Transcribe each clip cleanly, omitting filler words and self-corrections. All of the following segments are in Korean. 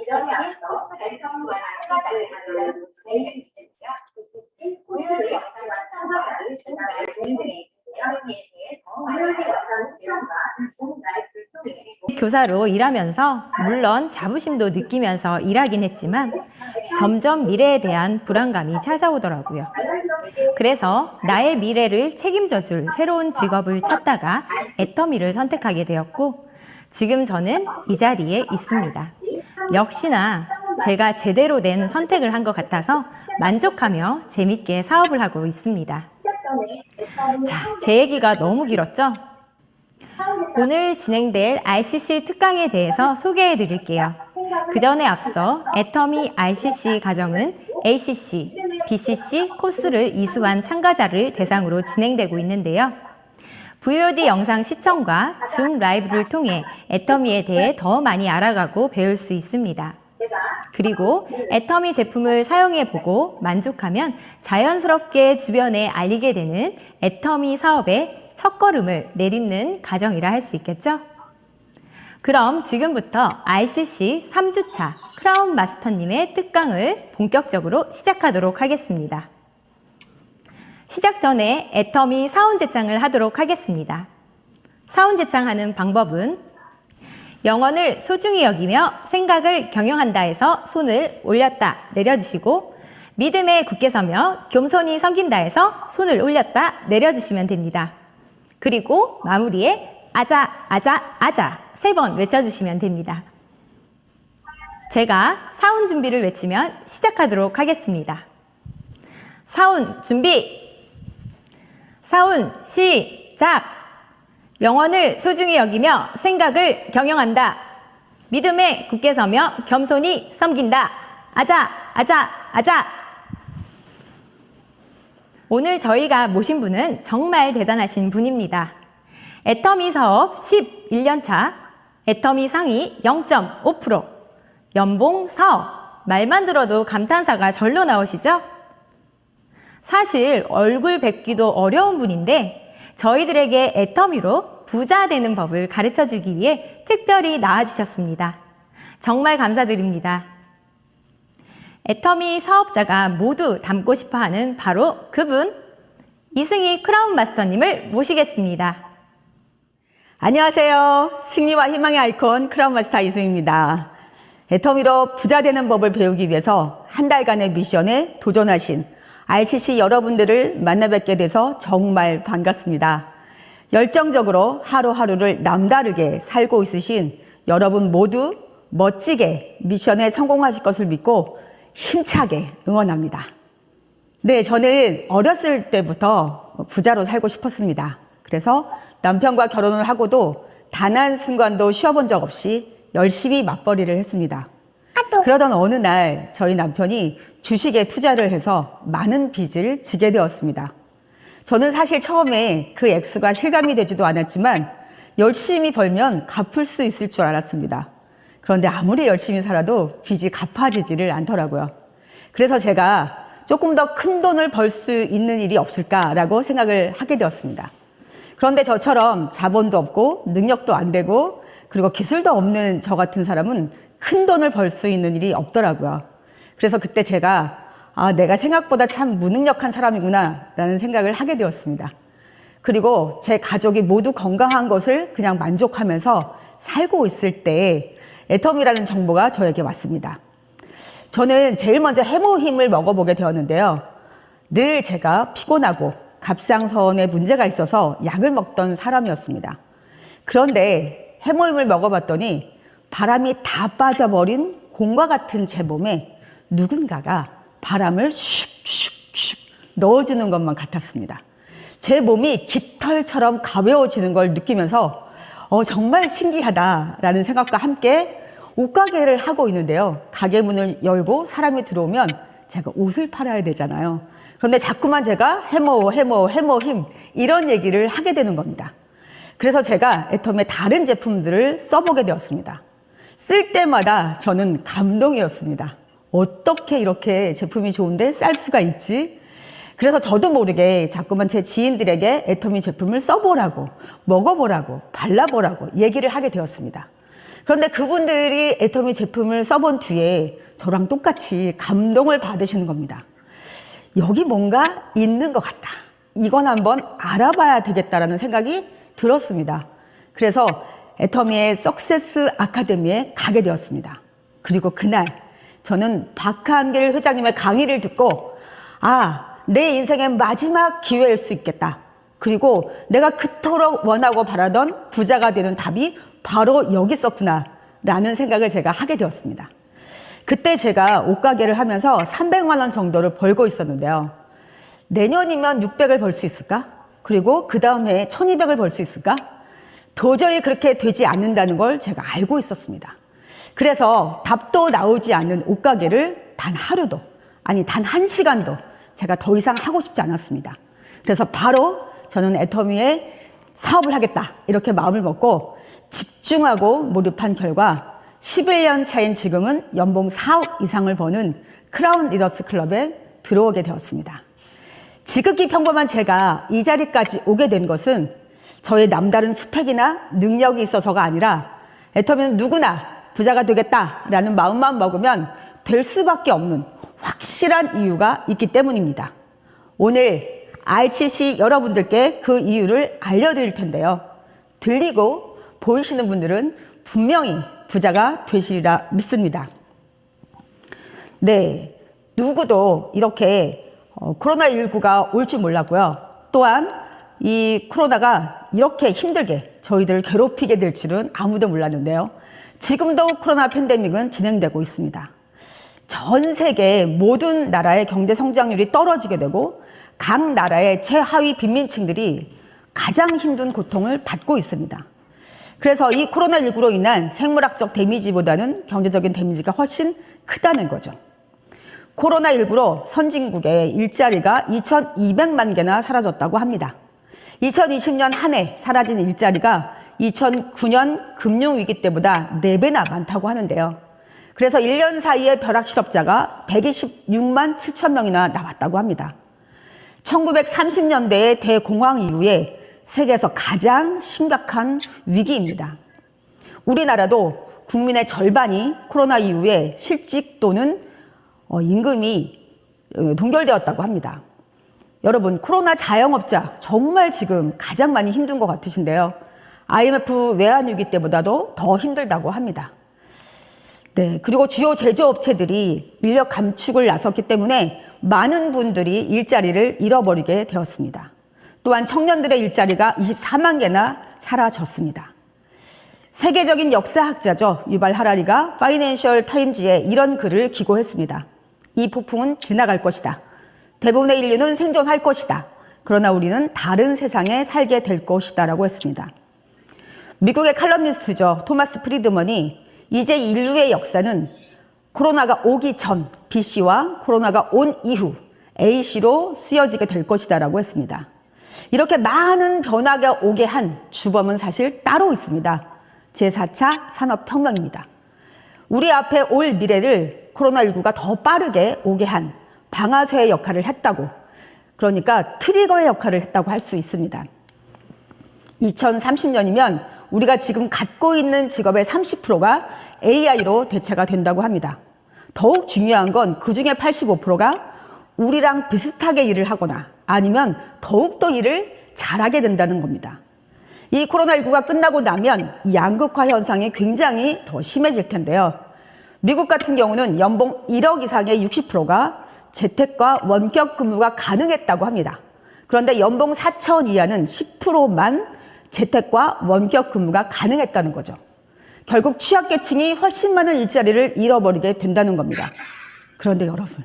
이전에 앞서 앨범과 참가자를 하는 진행이 있으며 고유의 영상과 참가를 알리신다는 진행들이 여러분에 대해 더 많은 영상 수련과 좋은 라이브를 통해 교사로 일하면서 물론 자부심도 느끼면서 일하긴 했지만 점점 미래에 대한 불안감이 찾아오더라고요. 그래서 나의 미래를 책임져 줄 새로운 직업을 찾다가 애터미를 선택하게 되었고 지금 저는 이 자리에 있습니다. 역시나 제가 제대로 된 선택을 한 것 같아서 만족하며 재밌게 사업을 하고 있습니다. 자, 제 얘기가 너무 길었죠? 오늘 진행될 RCC 특강에 대해서 소개해 드릴게요. 그 전에 앞서 애터미 RCC 과정은 ACC, BCC 코스를 이수한 참가자를 대상으로 진행되고 있는데요. VOD 영상 시청과 줌 라이브를 통해 애터미에 대해 더 많이 알아가고 배울 수 있습니다. 그리고 애터미 제품을 사용해보고 만족하면 자연스럽게 주변에 알리게 되는 애터미 사업의 첫걸음을 내딛는 과정이라 할 수 있겠죠? 그럼 지금부터 RCC 3주차 크라운 마스터님의 특강을 본격적으로 시작하도록 하겠습니다. 시작 전에 애터미 사운 제창을 하도록 하겠습니다. 사운 제창하는 방법은 영혼을 소중히 여기며 생각을 경영한다 해서 손을 올렸다 내려주시고 믿음에 굳게 서며 겸손히 섬긴다 해서 손을 올렸다 내려주시면 됩니다. 그리고 마무리에 아자 아자 아자 3번 외쳐주시면 됩니다. 제가 사운 준비를 외치면 시작하도록 하겠습니다. 사운 준비! 사운 시작! 영혼을 소중히 여기며 생각을 경영한다. 믿음에 굳게 서며 겸손히 섬긴다. 아자 아자 아자! 오늘 저희가 모신 분은 정말 대단하신 분입니다. 애터미 사업 11년차, 애터미 상위 0.5%, 연봉 4억, 말만 들어도 감탄사가 절로 나오시죠? 사실 얼굴 뵙기도 어려운 분인데 저희들에게 애터미로 부자 되는 법을 가르쳐주기 위해 특별히 나와주셨습니다. 정말 감사드립니다. 애터미 사업자가 모두 닮고 싶어하는 바로 그분, 이승희 크라운 마스터님을 모시겠습니다. 안녕하세요. 승리와 희망의 아이콘 크라운 마스터 이승희입니다. 애터미로 부자 되는 법을 배우기 위해서 한 달간의 미션에 도전하신 RCC 여러분들을 만나 뵙게 돼서 정말 반갑습니다. 열정적으로 하루하루를 남다르게 살고 있으신 여러분 모두 멋지게 미션에 성공하실 것을 믿고 힘차게 응원합니다. 네, 저는 어렸을 때부터 부자로 살고 싶었습니다. 그래서 남편과 결혼을 하고도 단 한순간도 쉬어본 적 없이 열심히 맞벌이를 했습니다. 그러던 어느 날 저희 남편이 주식에 투자를 해서 많은 빚을 지게 되었습니다. 저는 사실 처음에 그 액수가 실감이 되지도 않았지만 열심히 벌면 갚을 수 있을 줄 알았습니다. 그런데 아무리 열심히 살아도 빚이 갚아지지를 않더라고요. 그래서 제가 조금 더 큰 돈을 벌 수 있는 일이 없을까라고 생각을 하게 되었습니다. 그런데 저처럼 자본도 없고 능력도 안 되고 그리고 기술도 없는 저 같은 사람은 큰 돈을 벌 수 있는 일이 없더라고요. 그래서 그때 제가 내가 생각보다 참 무능력한 사람이구나 라는 생각을 하게 되었습니다. 그리고 제 가족이 모두 건강한 것을 그냥 만족하면서 살고 있을 때 애터미라는 정보가 저에게 왔습니다. 저는 제일 먼저 해모힘을 먹어보게 되었는데요. 늘 제가 피곤하고 갑상선에 문제가 있어서 약을 먹던 사람이었습니다. 그런데 해모힘을 먹어봤더니 바람이 다 빠져버린 공과 같은 제 몸에 누군가가 바람을 슉슉슉 넣어주는 것만 같았습니다. 제 몸이 깃털처럼 가벼워지는 걸 느끼면서 정말 신기하다라는 생각과 함께 옷가게를 하고 있는데요. 가게 문을 열고 사람이 들어오면 제가 옷을 팔아야 되잖아요. 그런데 자꾸만 제가 해모힘 이런 얘기를 하게 되는 겁니다. 그래서 제가 애터미의 다른 제품들을 써보게 되었습니다. 쓸 때마다 저는 감동이었습니다. 어떻게 이렇게 제품이 좋은데 쌀 수가 있지? 그래서 저도 모르게 자꾸만 제 지인들에게 애터미 제품을 써보라고, 먹어보라고, 발라보라고 얘기를 하게 되었습니다. 그런데 그분들이 애터미 제품을 써본 뒤에 저랑 똑같이 감동을 받으시는 겁니다. 여기 뭔가 있는 것 같다. 이건 한번 알아봐야 되겠다라는 생각이 들었습니다. 그래서 애터미의 석세스 아카데미에 가게 되었습니다. 그리고 그날 저는 박한길 회장님의 강의를 듣고 내 인생의 마지막 기회일 수 있겠다. 그리고 내가 그토록 원하고 바라던 부자가 되는 답이 바로 여기 있었구나 라는 생각을 제가 하게 되었습니다. 그때 제가 옷가게를 하면서 300만 원 정도를 벌고 있었는데요. 내년이면 600을 벌 수 있을까? 그리고 그 다음 해에 1200을 벌 수 있을까? 도저히 그렇게 되지 않는다는 걸 제가 알고 있었습니다. 그래서 답도 나오지 않는 옷가게를 단 하루도, 아니 단 1시간도 제가 더 이상 하고 싶지 않았습니다. 그래서 바로 저는 애터미에 사업을 하겠다 이렇게 마음을 먹고 집중하고 몰입한 결과 11년 차인 지금은 연봉 4억 이상을 버는 크라운 리더스 클럽에 들어오게 되었습니다. 지극히 평범한 제가 이 자리까지 오게 된 것은 저의 남다른 스펙이나 능력이 있어서가 아니라 애터미는 누구나 부자가 되겠다라는 마음만 먹으면 될 수밖에 없는 확실한 이유가 있기 때문입니다. 오늘 RCC 여러분들께 그 이유를 알려드릴 텐데요. 들리고 보이시는 분들은 분명히 부자가 되시리라 믿습니다. 네, 누구도 이렇게 코로나19가 올 줄 몰랐고요. 또한 이 코로나가 이렇게 힘들게 저희들을 괴롭히게 될 줄은 아무도 몰랐는데요. 지금도 코로나 팬데믹은 진행되고 있습니다. 전 세계 모든 나라의 경제 성장률이 떨어지게 되고 각 나라의 최하위 빈민층들이 가장 힘든 고통을 받고 있습니다. 그래서 이 코로나19로 인한 생물학적 데미지보다는 경제적인 데미지가 훨씬 크다는 거죠. 코로나19로 선진국의 일자리가 2200만 개나 사라졌다고 합니다. 2020년 한 해 사라진 일자리가 2009년 금융위기 때보다 4배나 많다고 하는데요. 그래서 1년 사이에 벼락 실업자가 126만 7천 명이나 나왔다고 합니다. 1930년대의 대공황 이후에 세계에서 가장 심각한 위기입니다. 우리나라도 국민의 절반이 코로나 이후에 실직 또는 임금이 동결되었다고 합니다. 여러분, 코로나 자영업자 정말 지금 가장 많이 힘든 것 같으신데요. IMF 외환위기 때보다도 더 힘들다고 합니다. 네, 그리고 주요 제조업체들이 인력 감축을 나섰기 때문에 많은 분들이 일자리를 잃어버리게 되었습니다. 또한 청년들의 일자리가 24만 개나 사라졌습니다. 세계적인 역사학자죠. 유발 하라리가 파이낸셜 타임즈에 이런 글을 기고했습니다. 이 폭풍은 지나갈 것이다. 대부분의 인류는 생존할 것이다. 그러나 우리는 다른 세상에 살게 될 것이다 라고 했습니다. 미국의 칼럼니스트죠. 토마스 프리드먼이 이제 인류의 역사는 코로나가 오기 전 BC와 코로나가 온 이후 AC로 쓰여지게 될 것이다 라고 했습니다. 이렇게 많은 변화가 오게 한 주범은 사실 따로 있습니다. 제4차 산업혁명입니다. 우리 앞에 올 미래를 코로나19가 더 빠르게 오게 한 방아쇠의 역할을 했다고, 그러니까 트리거의 역할을 했다고 할 수 있습니다. 2030년이면 우리가 지금 갖고 있는 직업의 30%가 AI로 대체가 된다고 합니다. 더욱 중요한 건 그중에 85%가 우리랑 비슷하게 일을 하거나 아니면 더욱더 일을 잘하게 된다는 겁니다. 이 코로나19가 끝나고 나면 양극화 현상이 굉장히 더 심해질 텐데요. 미국 같은 경우는 연봉 1억 이상의 60%가 재택과 원격 근무가 가능했다고 합니다. 그런데 연봉 4천 이하는 10%만 재택과 원격 근무가 가능했다는 거죠. 결국 취약계층이 훨씬 많은 일자리를 잃어버리게 된다는 겁니다. 그런데 여러분,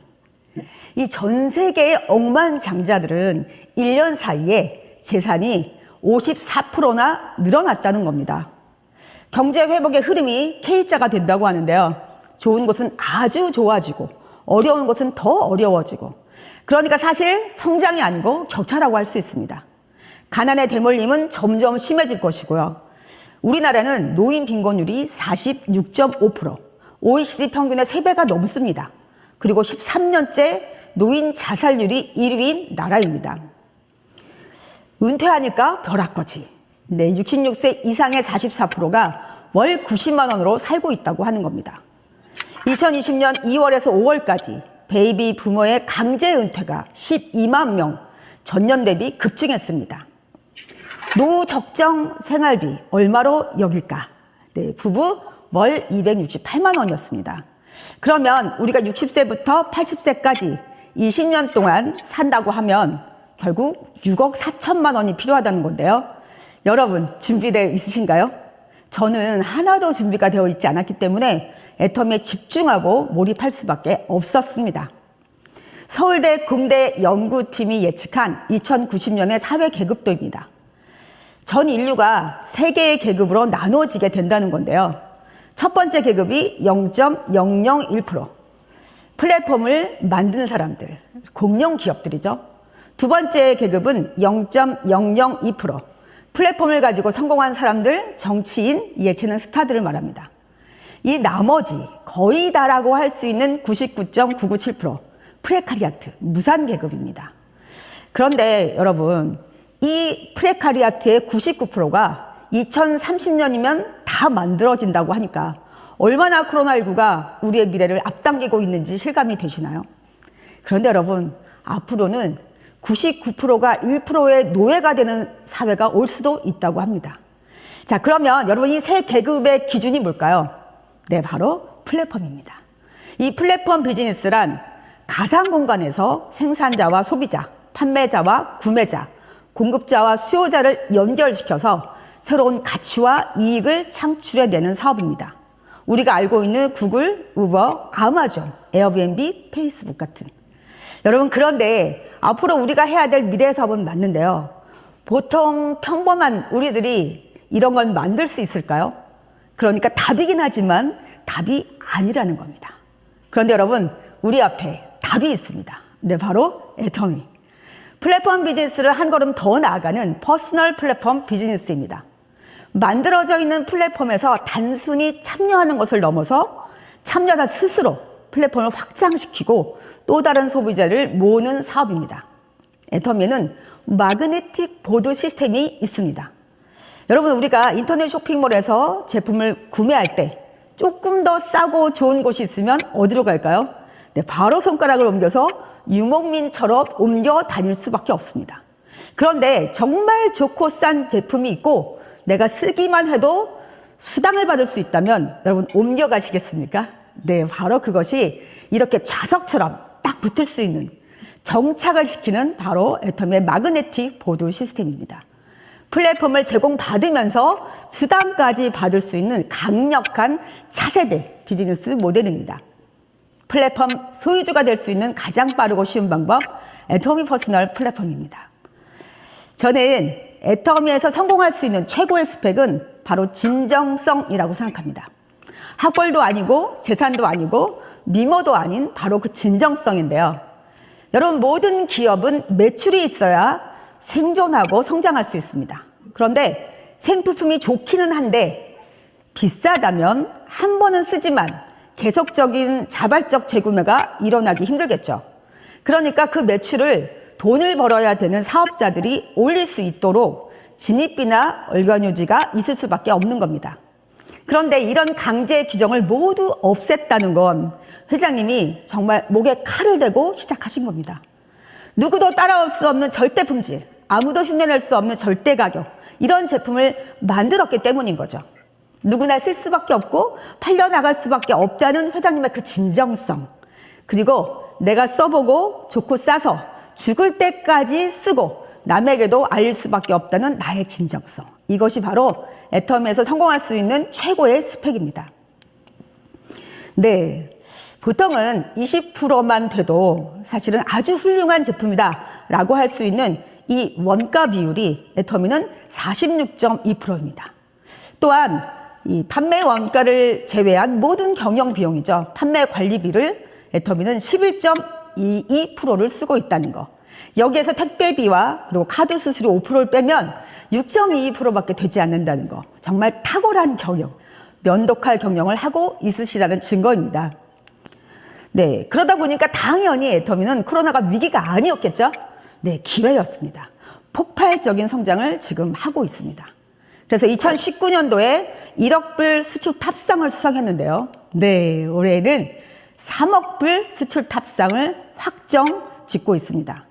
이 전 세계의 억만장자들은 1년 사이에 재산이 54%나 늘어났다는 겁니다. 경제 회복의 흐름이 K자가 된다고 하는데요. 좋은 것은 아주 좋아지고 어려운 것은 더 어려워지고, 그러니까 사실 성장이 아니고 격차라고 할 수 있습니다. 가난의 대물림은 점점 심해질 것이고요. 우리나라는 노인 빈곤율이 46.5%, OECD 평균의 3배가 넘습니다. 그리고 13년째 노인 자살률이 1위인 나라입니다. 은퇴하니까 벼락거지. 네, 66세 이상의 44%가 월 90만 원으로 살고 있다고 하는 겁니다. 2020년 2월에서 5월까지 베이비 부모의 강제 은퇴가 12만 명, 전년 대비 급증했습니다. 노후 적정 생활비 얼마로 여길까? 네, 부부 월 268만 원이었습니다. 그러면 우리가 60세부터 80세까지 20년 동안 산다고 하면 결국 6억 4천만 원이 필요하다는 건데요. 여러분 준비되어 있으신가요? 저는 하나도 준비가 되어 있지 않았기 때문에 애터미에 집중하고 몰입할 수밖에 없었습니다. 서울대 공대 연구팀이 예측한 2090년의 사회 계급도입니다. 전 인류가 3개의 계급으로 나눠지게 된다는 건데요. 첫 번째 계급이 0.001%, 플랫폼을 만드는 사람들, 공룡 기업들이죠. 두 번째 계급은 0.002%, 플랫폼을 가지고 성공한 사람들, 정치인, 예체능 스타들을 말합니다. 이 나머지 거의 다라고 할 수 있는 99.997%, 프레카리아트, 무산 계급입니다. 그런데 여러분, 이 프레카리아트의 99%가 2030년이면 다 만들어진다고 하니까 얼마나 코로나19가 우리의 미래를 앞당기고 있는지 실감이 되시나요? 그런데 여러분, 앞으로는 99%가 1%의 노예가 되는 사회가 올 수도 있다고 합니다. 자, 그러면 여러분 이 세 계급의 기준이 뭘까요? 네, 바로 플랫폼입니다. 이 플랫폼 비즈니스란 가상 공간에서 생산자와 소비자, 판매자와 구매자, 공급자와 수요자를 연결시켜서 새로운 가치와 이익을 창출해내는 사업입니다. 우리가 알고 있는 구글, 우버, 아마존, 에어비앤비, 페이스북 같은. 여러분, 그런데 앞으로 우리가 해야 될 미래 사업은 맞는데요. 보통 평범한 우리들이 이런 건 만들 수 있을까요? 그러니까 답이긴 하지만 답이 아니라는 겁니다. 그런데 여러분, 우리 앞에 답이 있습니다. 네, 바로 애터미. 플랫폼 비즈니스를 한 걸음 더 나아가는 퍼스널 플랫폼 비즈니스입니다. 만들어져 있는 플랫폼에서 단순히 참여하는 것을 넘어서 참여자 스스로 플랫폼을 확장시키고 또 다른 소비자를 모으는 사업입니다. 애터미에는 마그네틱 보드 시스템이 있습니다. 여러분, 우리가 인터넷 쇼핑몰에서 제품을 구매할 때 조금 더 싸고 좋은 곳이 있으면 어디로 갈까요? 네, 바로 손가락을 옮겨서 유목민처럼 옮겨 다닐 수밖에 없습니다. 그런데 정말 좋고 싼 제품이 있고 내가 쓰기만 해도 수당을 받을 수 있다면 여러분 옮겨 가시겠습니까? 네, 바로 그것이 이렇게 자석처럼 딱 붙을 수 있는 정착을 시키는 바로 애터미의 마그네틱 보드 시스템입니다. 플랫폼을 제공받으면서 수당까지 받을 수 있는 강력한 차세대 비즈니스 모델입니다. 플랫폼 소유주가 될 수 있는 가장 빠르고 쉬운 방법, 애터미 퍼스널 플랫폼입니다. 저는 애터미에서 성공할 수 있는 최고의 스펙은 바로 진정성이라고 생각합니다. 학벌도 아니고 재산도 아니고 미모도 아닌 바로 그 진정성인데요. 여러분, 모든 기업은 매출이 있어야 생존하고 성장할 수 있습니다. 그런데 생필품이 좋기는 한데 비싸다면 한 번은 쓰지만 계속적인 자발적 재구매가 일어나기 힘들겠죠. 그러니까 그 매출을 돈을 벌어야 되는 사업자들이 올릴 수 있도록 진입비나 월간 유지가 있을 수밖에 없는 겁니다. 그런데 이런 강제 규정을 모두 없앴다는 건 회장님이 정말 목에 칼을 대고 시작하신 겁니다. 누구도 따라올 수 없는 절대 품질, 아무도 흉내낼 수 없는 절대 가격, 이런 제품을 만들었기 때문인 거죠. 누구나 쓸 수밖에 없고 팔려나갈 수밖에 없다는 회장님의 그 진정성, 그리고 내가 써보고 좋고 싸서 죽을 때까지 쓰고 남에게도 알릴 수밖에 없다는 나의 진정성, 이것이 바로 애터미에서 성공할 수 있는 최고의 스펙입니다. 네, 보통은 20%만 돼도 사실은 아주 훌륭한 제품이다 라고 할 수 있는 이 원가 비율이 애터미는 46.2%입니다. 또한 이 판매 원가를 제외한 모든 경영 비용이죠. 판매 관리비를 애터미는 11.22%를 쓰고 있다는 거. 여기에서 택배비와 그리고 카드 수수료 5%를 빼면 6.22%밖에 되지 않는다는 거. 정말 탁월한 경영, 면도칼 경영을 하고 있으시다는 증거입니다. 네, 그러다 보니까 당연히 애터미는 코로나가 위기가 아니었겠죠? 네, 기회였습니다. 폭발적인 성장을 지금 하고 있습니다. 그래서 2019년도에 1억 불 수출 탑상을 수상했는데요. 네, 올해는 3억 불 수출 탑상을 확정 짓고 있습니다.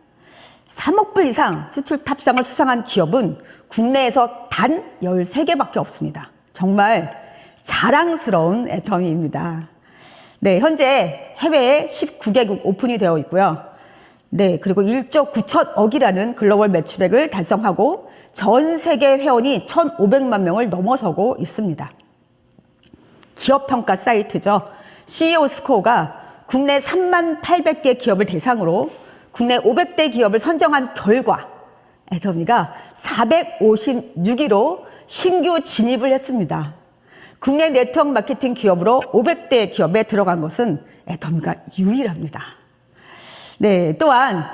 3억 불 이상 수출 탑상을 수상한 기업은 국내에서 단 13개밖에 없습니다. 정말 자랑스러운 애터미입니다. 네, 현재 해외에 19개국 오픈이 되어 있고요. 네, 그리고 1조 9천억이라는 글로벌 매출액을 달성하고 전 세계 회원이 1,500만 명을 넘어서고 있습니다. 기업 평가 사이트죠. CEO 스코어가 국내 3만 800개 기업을 대상으로 국내 500대 기업을 선정한 결과 애터미가 456위로 신규 진입을 했습니다. 국내 네트워크 마케팅 기업으로 500대 기업에 들어간 것은 애터미가 유일합니다. 네, 또한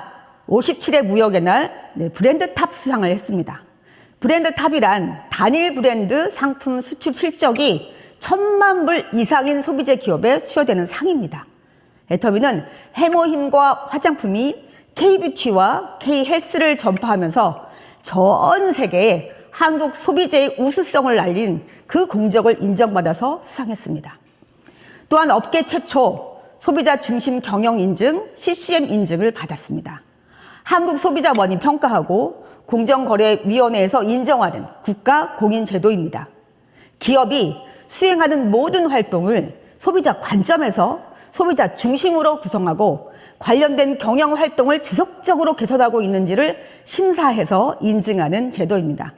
57회 무역의 날 브랜드 탑 수상을 했습니다. 브랜드 탑이란 단일 브랜드 상품 수출 실적이 1,000만 불 이상인 소비재 기업에 수여되는 상입니다. 애터미는 해모힘과 화장품이 K뷰티와 K헬스를 전파하면서 전 세계에 한국 소비재의 우수성을 알린 그 공적을 인정받아서 수상했습니다. 또한 업계 최초 소비자 중심 경영 인증 CCM 인증을 받았습니다. 한국소비자원이 평가하고 공정거래위원회에서 인정하는 국가 공인 제도입니다. 기업이 수행하는 모든 활동을 소비자 관점에서 소비자 중심으로 구성하고 관련된 경영 활동을 지속적으로 개선하고 있는지를 심사해서 인증하는 제도입니다.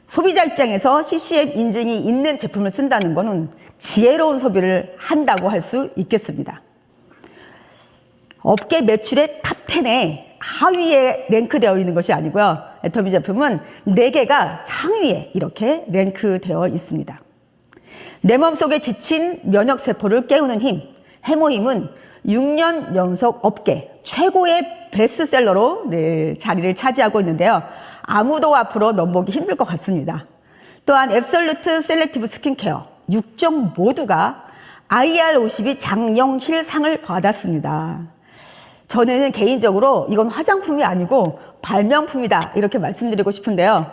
소비자 입장에서 CCM 인증이 있는 제품을 쓴다는 것은 지혜로운 소비를 한다고 할 수 있겠습니다. 업계 매출의 탑10에 하위에 랭크되어 있는 것이 아니고요. 애터미 제품은 4개가 상위에 이렇게 랭크되어 있습니다. 내 몸속에 지친 면역세포를 깨우는 힘, 해모힘은 6년 연속 업계 최고의 베스트셀러로 자리를 차지하고 있는데요. 아무도 앞으로 넘보기 힘들 것 같습니다. 또한 앱솔루트 셀렉티브 스킨케어 6종 모두가 IR52 장영실상을 받았습니다. 저는 개인적으로 이건 화장품이 아니고 발명품이다 이렇게 말씀드리고 싶은데요.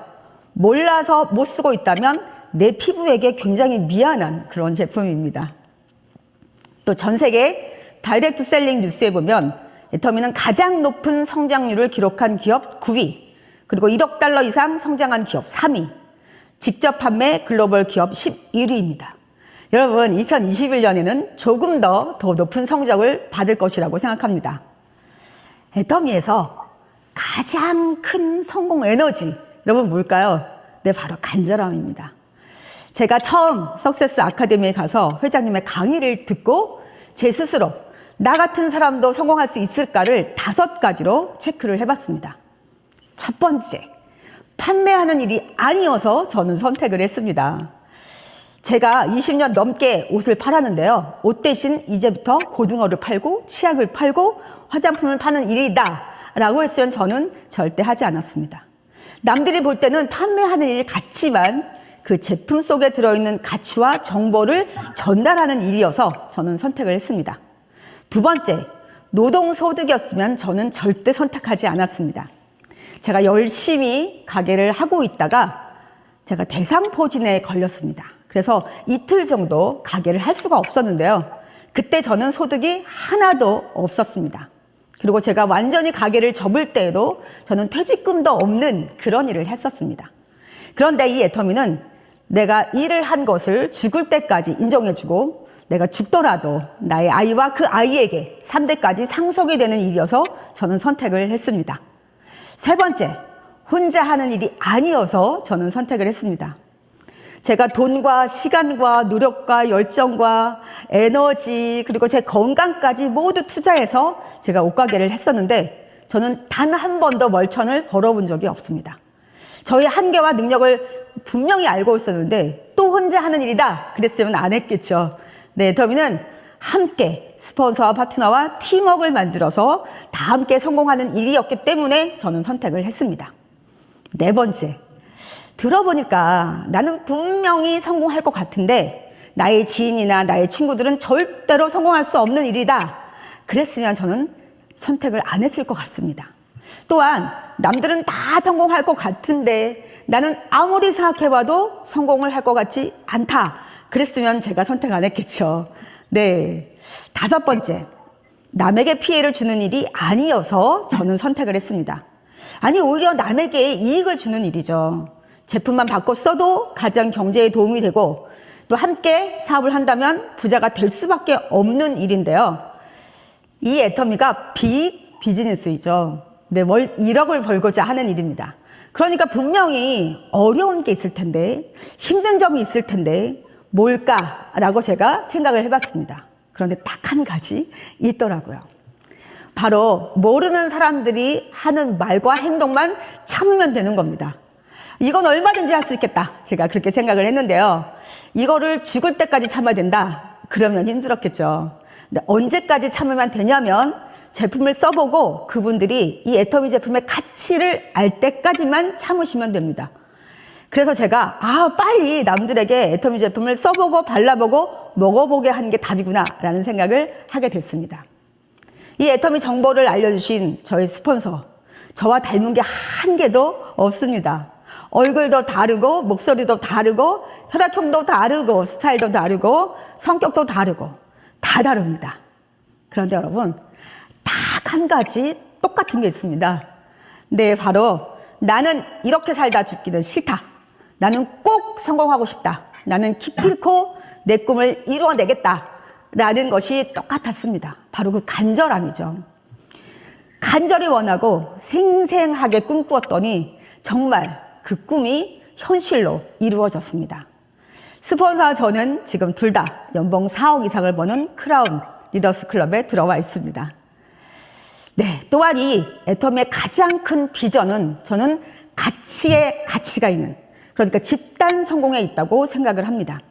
몰라서 못 쓰고 있다면 내 피부에게 굉장히 미안한 그런 제품입니다. 또 전 세계 다이렉트 셀링 뉴스에 보면 애터미는 가장 높은 성장률을 기록한 기업 9위, 그리고 1억 달러 이상 성장한 기업 3위, 직접 판매 글로벌 기업 11위입니다. 여러분, 2021년에는 조금 더 높은 성적을 받을 것이라고 생각합니다. 애터미에서 가장 큰 성공 에너지, 여러분 뭘까요? 네, 바로 간절함입니다. 제가 처음 석세스 아카데미에 가서 회장님의 강의를 듣고 제 스스로 나 같은 사람도 성공할 수 있을까를 5가지로 체크를 해봤습니다. 첫 번째, 판매하는 일이 아니어서 저는 선택을 했습니다. 제가 20년 넘게 옷을 팔았는데요. 옷 대신 이제부터 고등어를 팔고 치약을 팔고 화장품을 파는 일이다 라고 했으면 저는 절대 하지 않았습니다. 남들이 볼 때는 판매하는 일 같지만 그 제품 속에 들어있는 가치와 정보를 전달하는 일이어서 저는 선택을 했습니다. 두 번째, 노동소득이었으면 저는 절대 선택하지 않았습니다. 제가 열심히 가게를 하고 있다가 제가 대상포진에 걸렸습니다. 그래서 이틀 정도 가게를 할 수가 없었는데요. 그때 저는 소득이 하나도 없었습니다. 그리고 제가 완전히 가게를 접을 때에도 저는 퇴직금도 없는 그런 일을 했었습니다. 그런데 이 애터미는 내가 일을 한 것을 죽을 때까지 인정해주고 내가 죽더라도 나의 아이와 그 아이에게 3대까지 상속이 되는 일이어서 저는 선택을 했습니다. 세 번째, 혼자 하는 일이 아니어서 저는 선택을 했습니다. 제가 돈과 시간과 노력과 열정과 에너지 그리고 제 건강까지 모두 투자해서 제가 옷가게를 했었는데 저는 단 한 번도 멀천을 벌어본 적이 없습니다. 저의 한계와 능력을 분명히 알고 있었는데 또 혼자 하는 일이다 그랬으면 안 했겠죠. 네, 애터미는 함께 스폰서와 파트너와 팀워크를 만들어서 다 함께 성공하는 일이었기 때문에 저는 선택을 했습니다. 네 번째, 들어보니까 나는 분명히 성공할 것 같은데 나의 지인이나 나의 친구들은 절대로 성공할 수 없는 일이다. 그랬으면 저는 선택을 안 했을 것 같습니다. 또한 남들은 다 성공할 것 같은데 나는 아무리 생각해봐도 성공을 할 것 같지 않다. 그랬으면 제가 선택 안 했겠죠. 네. 5번째, 남에게 피해를 주는 일이 아니어서 저는 선택을 했습니다. 아니, 오히려 남에게 이익을 주는 일이죠. 제품만 바꿔 써도 가정 경제에 도움이 되고 또 함께 사업을 한다면 부자가 될 수밖에 없는 일인데요. 이 애터미가 비즈니스이죠. 네, 월 1억을 벌고자 하는 일입니다. 그러니까 분명히 어려운 게 있을 텐데, 힘든 점이 있을 텐데 뭘까라고 제가 생각을 해봤습니다. 그런데 딱 한 가지 있더라고요. 바로 모르는 사람들이 하는 말과 행동만 참으면 되는 겁니다. 이건 얼마든지 할 수 있겠다. 제가 그렇게 생각을 했는데요. 이거를 죽을 때까지 참아야 된다. 그러면 힘들었겠죠. 근데 언제까지 참으면 되냐면 제품을 써보고 그분들이 이 애터미 제품의 가치를 알 때까지만 참으시면 됩니다. 그래서 제가 빨리 남들에게 애터미 제품을 써보고 발라보고 먹어보게 하는 게 답이구나 라는 생각을 하게 됐습니다. 이 애터미 정보를 알려주신 저희 스폰서, 저와 닮은 게 한 개도 없습니다. 얼굴도 다르고 목소리도 다르고 혈액형도 다르고 스타일도 다르고 성격도 다르고 다 다릅니다. 그런데 여러분, 딱 한 가지 똑같은 게 있습니다. 네, 바로 나는 이렇게 살다 죽기는 싫다. 나는 꼭 성공하고 싶다. 나는 기필코 내 꿈을 이루어내겠다. 라는 것이 똑같았습니다. 바로 그 간절함이죠. 간절히 원하고 생생하게 꿈꾸었더니 정말 그 꿈이 현실로 이루어졌습니다. 스폰서와 저는 지금 둘 다 연봉 4억 이상을 버는 크라운 리더스 클럽에 들어와 있습니다. 네, 또한 이 애터미의 가장 큰 비전은 저는 가치가 있는, 그러니까 집단 성공에 있다고 생각을 합니다.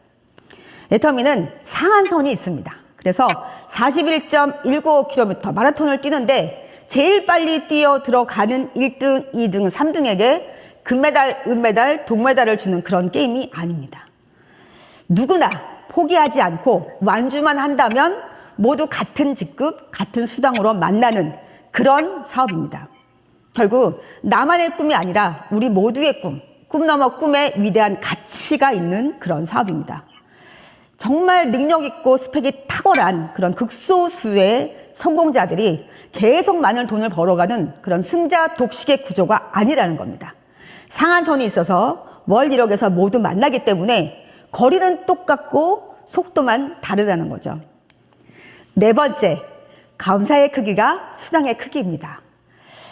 애터미는 상한선이 있습니다. 그래서 41.195km 마라톤을 뛰는데 제일 빨리 뛰어 들어가는 1등, 2등, 3등에게 금메달, 은메달, 동메달을 주는 그런 게임이 아닙니다. 누구나 포기하지 않고 완주만 한다면 모두 같은 직급, 같은 수당으로 만나는 그런 사업입니다. 결국 나만의 꿈이 아니라 우리 모두의 꿈 넘어 꿈에 위대한 가치가 있는 그런 사업입니다. 정말 능력 있고 스펙이 탁월한 그런 극소수의 성공자들이 계속 많은 돈을 벌어가는 그런 승자 독식의 구조가 아니라는 겁니다. 상한선이 있어서 월 1억에서 모두 만나기 때문에 거리는 똑같고 속도만 다르다는 거죠. 4번째, 감사의 크기가 수당의 크기입니다.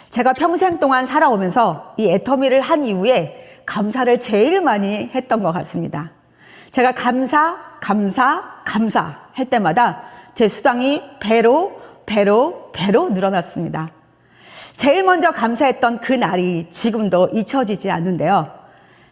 제가 평생 동안 살아오면서 이 애터미를 한 이후에 감사를 제일 많이 했던 것 같습니다. 제가 감사 할 때마다 제 수당이 배로 늘어났습니다. 제일 먼저 감사했던 그 날이 지금도 잊혀지지 않는데요.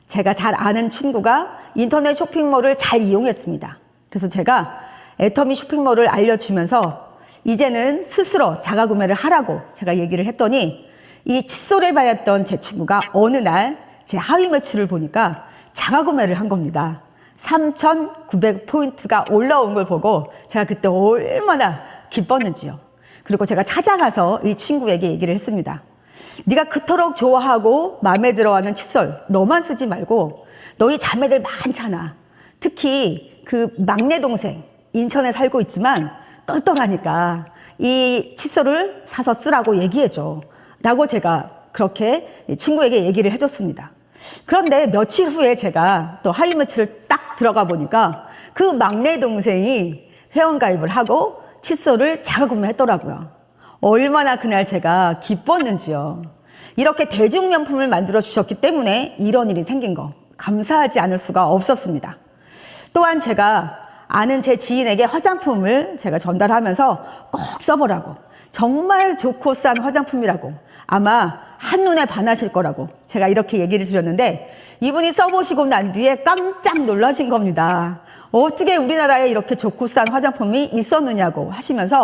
제가 잘 아는 친구가 인터넷 쇼핑몰을 잘 이용했습니다. 그래서 제가 애터미 쇼핑몰을 알려주면서 이제는 스스로 자가구매를 하라고 제가 얘기를 했더니 이 칫솔에 반했던 제 친구가 어느 날 제 하위 매출을 보니까 자가구매를 한 겁니다. 3,900포인트가 올라온 걸 보고 제가 그때 얼마나 기뻤는지요. 그리고 제가 찾아가서 이 친구에게 얘기를 했습니다. 네가 그토록 좋아하고 마음에 들어하는 칫솔 너만 쓰지 말고 너희 자매들 많잖아. 특히 그 막내 동생 인천에 살고 있지만 똘똘하니까 이 칫솔을 사서 쓰라고 얘기해줘 라고 제가 그렇게 친구에게 얘기를 해줬습니다. 그런데 며칠 후에 제가 또 하위 매출을 딱 들어가 보니까 그 막내 동생이 회원가입을 하고 칫솔을 자가구매했더라고요. 얼마나 그날 제가 기뻤는지요. 이렇게 대중명품을 만들어 주셨기 때문에 이런 일이 생긴 거 감사하지 않을 수가 없었습니다. 또한 제가 아는 제 지인에게 화장품을 제가 전달하면서 꼭 써보라고, 정말 좋고 싼 화장품이라고, 아마 한눈에 반하실 거라고 제가 이렇게 얘기를 드렸는데 이분이 써보시고 난 뒤에 깜짝 놀라신 겁니다. 어떻게 우리나라에 이렇게 좋고 싼 화장품이 있었느냐고 하시면서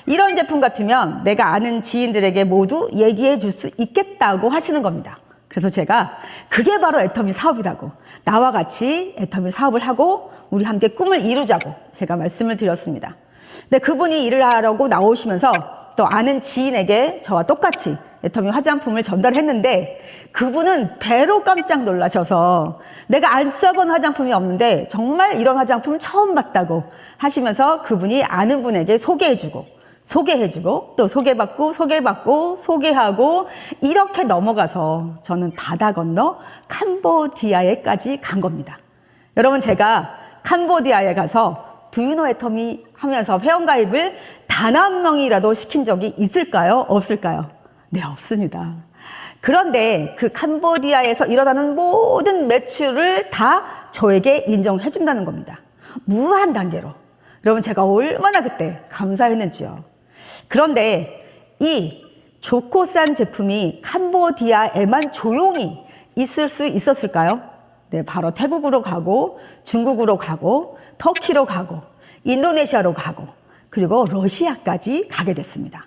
이런 제품 같으면 내가 아는 지인들에게 모두 얘기해 줄 수 있겠다고 하시는 겁니다. 그래서 제가 그게 바로 애터미 사업이라고, 나와 같이 애터미 사업을 하고 우리 함께 꿈을 이루자고 제가 말씀을 드렸습니다. 근데 그분이 일을 하려고 나오시면서 또 아는 지인에게 저와 똑같이 애터미 화장품을 전달했는데 그분은 배로 깜짝 놀라셔서 내가 안 써본 화장품이 없는데 정말 이런 화장품 처음 봤다고 하시면서 그분이 아는 분에게 소개해주고 또 소개받고 소개하고 이렇게 넘어가서 저는 바다 건너 캄보디아에까지 간 겁니다. 여러분, 제가 캄보디아에 가서 Do you know 애터미 하면서 회원가입을 단 한 명이라도 시킨 적이 있을까요? 없을까요? 네, 없습니다. 그런데 그 캄보디아에서 일어나는 모든 매출을 다 저에게 인정해 준다는 겁니다. 무한 단계로. 여러분, 제가 얼마나 그때 감사했는지요. 그런데 이 조코산 제품이 캄보디아에만 조용히 있을 수 있었을까요? 네, 바로 태국으로 가고 중국으로 가고 터키로 가고 인도네시아로 가고 그리고 러시아까지 가게 됐습니다.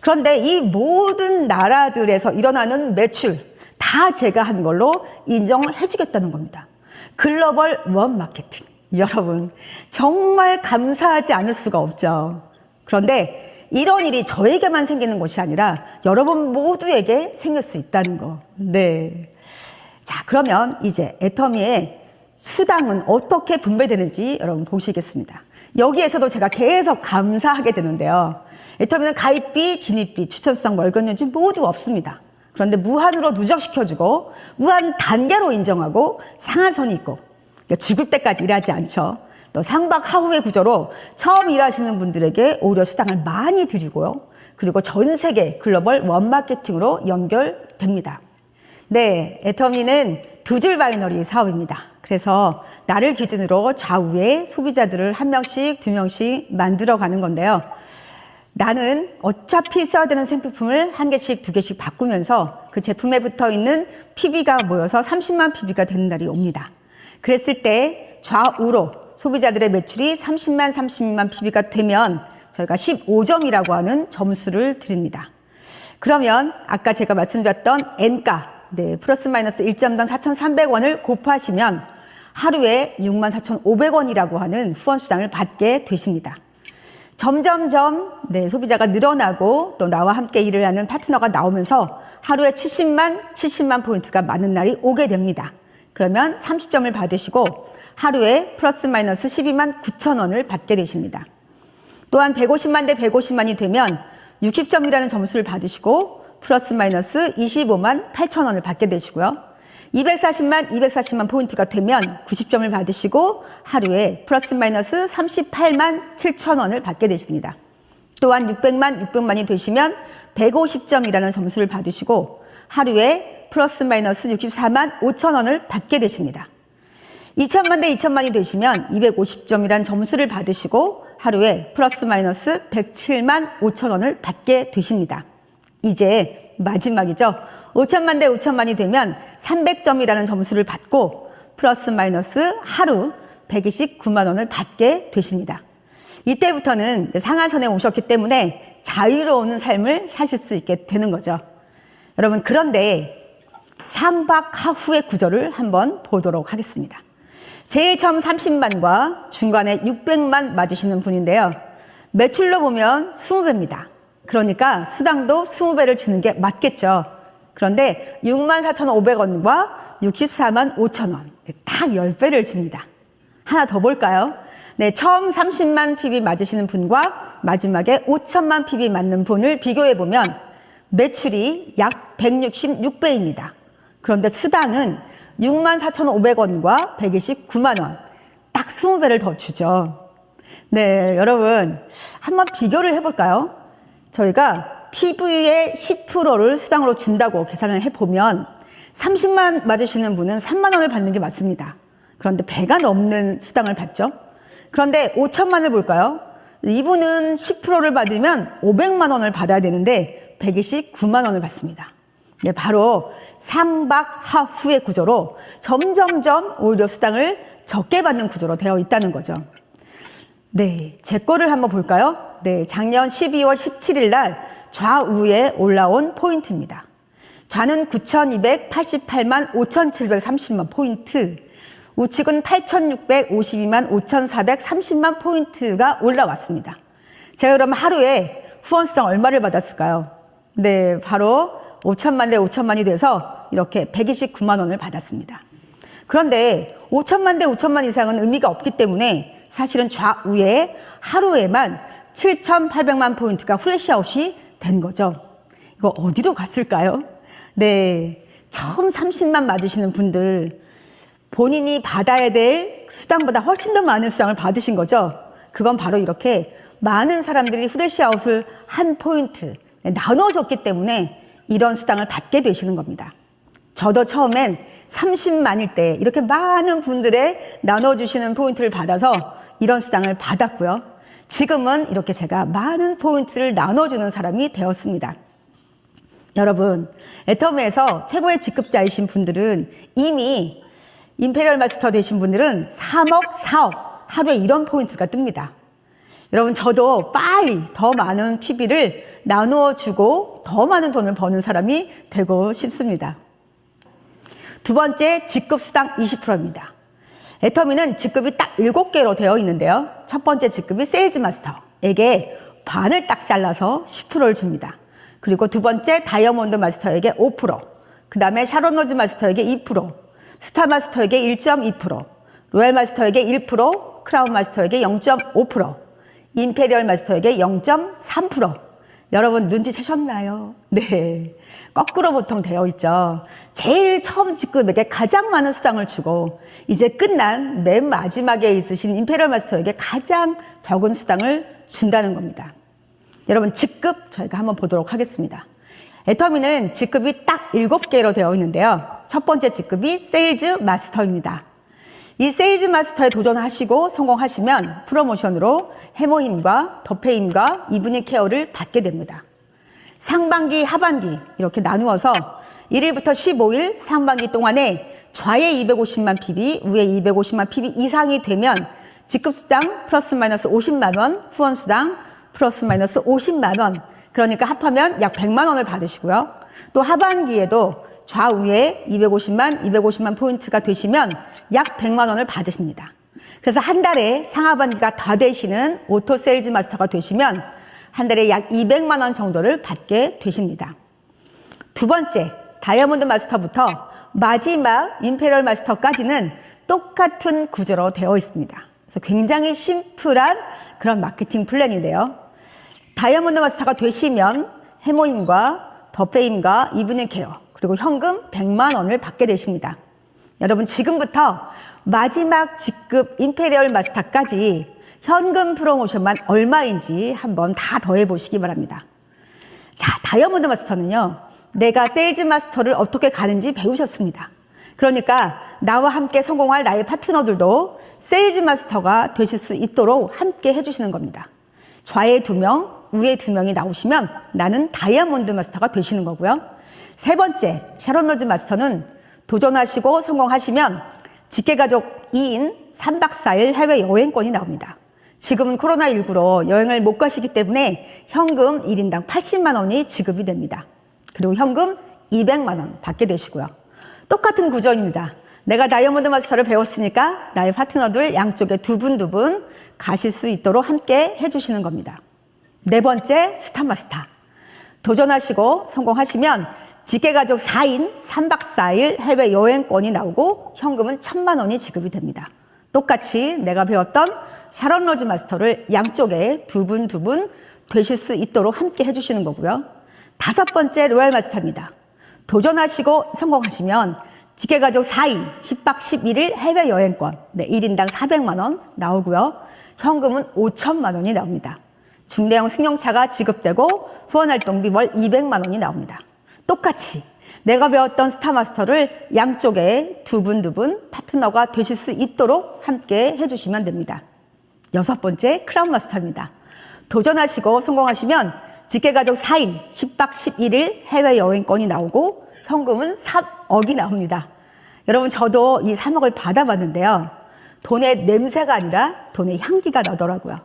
그런데 이 모든 나라들에서 일어나는 매출 다 제가 한 걸로 인정해 주겠다는 겁니다. 글로벌 원 마케팅. 여러분, 정말 감사하지 않을 수가 없죠. 그런데 이런 일이 저에게만 생기는 것이 아니라 여러분 모두에게 생길 수 있다는 거. 네. 자, 그러면 이제 애터미의 수당은 어떻게 분배되는지 여러분 보시겠습니다. 여기에서도 제가 계속 감사하게 되는데요. 애터미는 가입비, 진입비, 추천수당, 월급연지 모두 없습니다. 그런데 무한으로 누적시켜주고 무한 단계로 인정하고 상한선이 있고 죽을 때까지 일하지 않죠. 또 상박 하후의 구조로 처음 일하시는 분들에게 오히려 수당을 많이 드리고요. 그리고 전 세계 글로벌 원마케팅으로 연결됩니다. 네, 애터미는 두 줄 바이너리 사업입니다. 그래서 나를 기준으로 좌우에 소비자들을 한 명씩, 두 명씩 만들어 가는 건데요. 나는 어차피 써야 되는 생필품을 한 개씩, 두 개씩 바꾸면서 그 제품에 붙어 있는 PB가 모여서 30만 PB가 되는 날이 옵니다. 그랬을 때 좌우로 소비자들의 매출이 30만 PB가 되면 저희가 15점이라고 하는 점수를 드립니다. 그러면 아까 제가 말씀드렸던 N가, 네, 플러스 마이너스 1점당 4,300원을 곱하시면 하루에 64,500원이라고 하는 후원수당을 받게 되십니다. 점점점 네, 소비자가 늘어나고 또 나와 함께 일을 하는 파트너가 나오면서 하루에 70만 포인트가 많은 날이 오게 됩니다. 그러면 30점을 받으시고 하루에 플러스 마이너스 12만 9천 원을 받게 되십니다. 또한 150만 대 150만이 되면 60점이라는 점수를 받으시고 플러스 마이너스 25만 8천 원을 받게 되시고요. 240만 포인트가 되면 90점을 받으시고 하루에 플러스 마이너스 38만 7천 원을 받게 되십니다. 또한 600만이 되시면 150점이라는 점수를 받으시고 하루에 플러스 마이너스 64만 5천 원을 받게 되십니다. 2천만 대 2천만이 되시면 250점이라는 점수를 받으시고 하루에 플러스 마이너스 107만 5천 원을 받게 되십니다. 이제 마지막이죠. 5천만 대 5천만이 되면 300점이라는 점수를 받고 플러스 마이너스 하루 129만 원을 받게 되십니다. 이때부터는 상한선에 오셨기 때문에 자유로운 삶을 사실 수 있게 되는 거죠. 여러분, 그런데 상박 하후의 구조를 한번 보도록 하겠습니다. 제일 처음 30만과 중간에 600만 맞으시는 분인데요. 매출로 보면 20배입니다. 그러니까 수당도 20배를 주는 게 맞겠죠. 그런데 64,500원과 64만 5천 원, 딱 10배를 줍니다. 하나 더 볼까요? 네, 처음 30만 PB 맞으시는 분과 마지막에 5천만 PB 맞는 분을 비교해보면 매출이 약 166배입니다. 그런데 수당은 64,500원과 129만 원, 딱 20배를 더 주죠. 네, 여러분 한번 비교를 해볼까요? 저희가 PV의 10%를 수당으로 준다고 계산을 해보면 30만 맞으시는 분은 3만 원을 받는 게 맞습니다. 그런데 배가 넘는 수당을 받죠. 그런데 5천만을 볼까요? 이분은 10%를 받으면 500만 원을 받아야 되는데 129만 원을 받습니다. 네, 바로 상박 하후의 구조로 점점점 오히려 수당을 적게 받는 구조로 되어 있다는 거죠. 네, 제 거를 한번 볼까요? 네, 작년 12월 17일 날 좌우에 올라온 포인트입니다. 좌는 9,288만 5,730만 포인트, 우측은 8,652만 5,430만 포인트가 올라왔습니다. 제가 그럼 하루에 후원수당 얼마를 받았을까요? 네, 바로 5천만 대 5천만이 돼서 이렇게 129만 원을 받았습니다. 그런데 5천만 대 5천만 이상은 의미가 없기 때문에 사실은 좌우에 하루에만 7,800만 포인트가 후레쉬아웃이 된 거죠. 이거 어디로 갔을까요? 네, 처음 30만 맞으시는 분들, 본인이 받아야 될 수당보다 훨씬 더 많은 수당을 받으신 거죠. 그건 바로 이렇게 많은 사람들이 후레쉬아웃을 한 포인트 나눠줬기 때문에 이런 수당을 받게 되시는 겁니다. 저도 처음엔 30만일 때 이렇게 많은 분들의 나눠주시는 포인트를 받아서 이런 수당을 받았고요. 지금은 이렇게 제가 많은 포인트를 나눠주는 사람이 되었습니다. 여러분, 애터미에서 최고의 직급자이신 분들은 이미 임페리얼 마스터 되신 분들은 3억, 4억 하루에 이런 포인트가 뜹니다. 여러분, 저도 빨리 더 많은 PB를 나누어주고 더 많은 돈을 버는 사람이 되고 싶습니다. 두 번째, 직급 수당 20%입니다. 애터미는 직급이 딱 7개로 되어 있는데요. 첫 번째 직급이 세일즈 마스터에게 반을 딱 잘라서 10%를 줍니다. 그리고 두 번째 다이아몬드 마스터에게 5%, 그 다음에 샤론 로즈 마스터에게 2%, 스타 마스터에게 1.2%, 로얄 마스터에게 1%, 크라운 마스터에게 0.5%, 임페리얼 마스터에게 0.3%. 여러분 눈치채셨나요? 네. 거꾸로 보통 되어 있죠. 제일 처음 직급에게 가장 많은 수당을 주고 이제 끝난 맨 마지막에 있으신 임페리얼 마스터에게 가장 적은 수당을 준다는 겁니다. 여러분, 직급 저희가 한번 보도록 하겠습니다. 애터미는 직급이 딱 7개로 되어 있는데요. 첫 번째 직급이 세일즈 마스터입니다. 이 세일즈 마스터에 도전하시고 성공하시면 프로모션으로 해모힘과 더페힘과 이브닝 케어를 받게 됩니다. 상반기, 하반기 이렇게 나누어서 1일부터 15일 상반기 동안에 좌에 250만 PB, 우에 250만 PB 이상이 되면 직급수당 플러스 마이너스 50만 원, 후원수당 플러스 마이너스 50만 원, 그러니까 합하면 약 100만 원을 받으시고요. 또 하반기에도 좌우에 250만 포인트가 되시면 약 100만 원을 받으십니다. 그래서 한 달에 상하반기가 다 되시는 오토 세일즈 마스터가 되시면 한 달에 약 200만 원 정도를 받게 되십니다. 두 번째, 다이아몬드 마스터부터 마지막 임페리얼 마스터까지는 똑같은 구조로 되어 있습니다. 그래서 굉장히 심플한 그런 마케팅 플랜인데요. 다이아몬드 마스터가 되시면 해모임과 더페임과 이브닝 케어 그리고 현금 100만 원을 받게 되십니다. 여러분, 지금부터 마지막 직급 임페리얼 마스터까지 현금 프로모션만 얼마인지 한번 다 더해 보시기 바랍니다. 자, 다이아몬드 마스터는요, 내가 세일즈 마스터를 어떻게 가는지 배우셨습니다. 그러니까 나와 함께 성공할 나의 파트너들도 세일즈 마스터가 되실 수 있도록 함께 해주시는 겁니다. 좌에 2명, 우에 2명이 나오시면 나는 다이아몬드 마스터가 되시는 거고요. 세 번째, 샤론 로즈 마스터는 도전하시고 성공하시면 직계가족 2인 3박 4일 해외 여행권이 나옵니다. 지금은 코로나19로 여행을 못 가시기 때문에 현금 1인당 80만 원이 지급이 됩니다. 그리고 현금 200만 원 받게 되시고요. 똑같은 구조입니다. 내가 다이아몬드 마스터를 배웠으니까 나의 파트너들 양쪽에 두 분 가실 수 있도록 함께 해주시는 겁니다. 네 번째, 스타 마스터. 도전하시고 성공하시면 직계가족 4인 3박 4일 해외 여행권이 나오고 현금은 1,000만 원이 지급이 됩니다. 똑같이 내가 배웠던 샤론 로즈 마스터를 양쪽에 두 분 되실 수 있도록 함께 해주시는 거고요. 다섯 번째, 로얄 마스터입니다. 도전하시고 성공하시면 직계가족 4인 10박 11일 해외 여행권 1인당 400만 원 나오고요. 현금은 5천만 원이 나옵니다. 중대형 승용차가 지급되고 후원활동비 월 200만 원이 나옵니다. 똑같이 내가 배웠던 스타마스터를 양쪽에 두 분 파트너가 되실 수 있도록 함께 해주시면 됩니다. 여섯 번째, 크라운 마스터입니다. 도전하시고 성공하시면 직계가족 4인 10박 11일 해외여행권이 나오고 현금은 3억이 나옵니다. 여러분, 저도 이 3억을 받아봤는데요. 돈의 냄새가 아니라 돈의 향기가 나더라고요.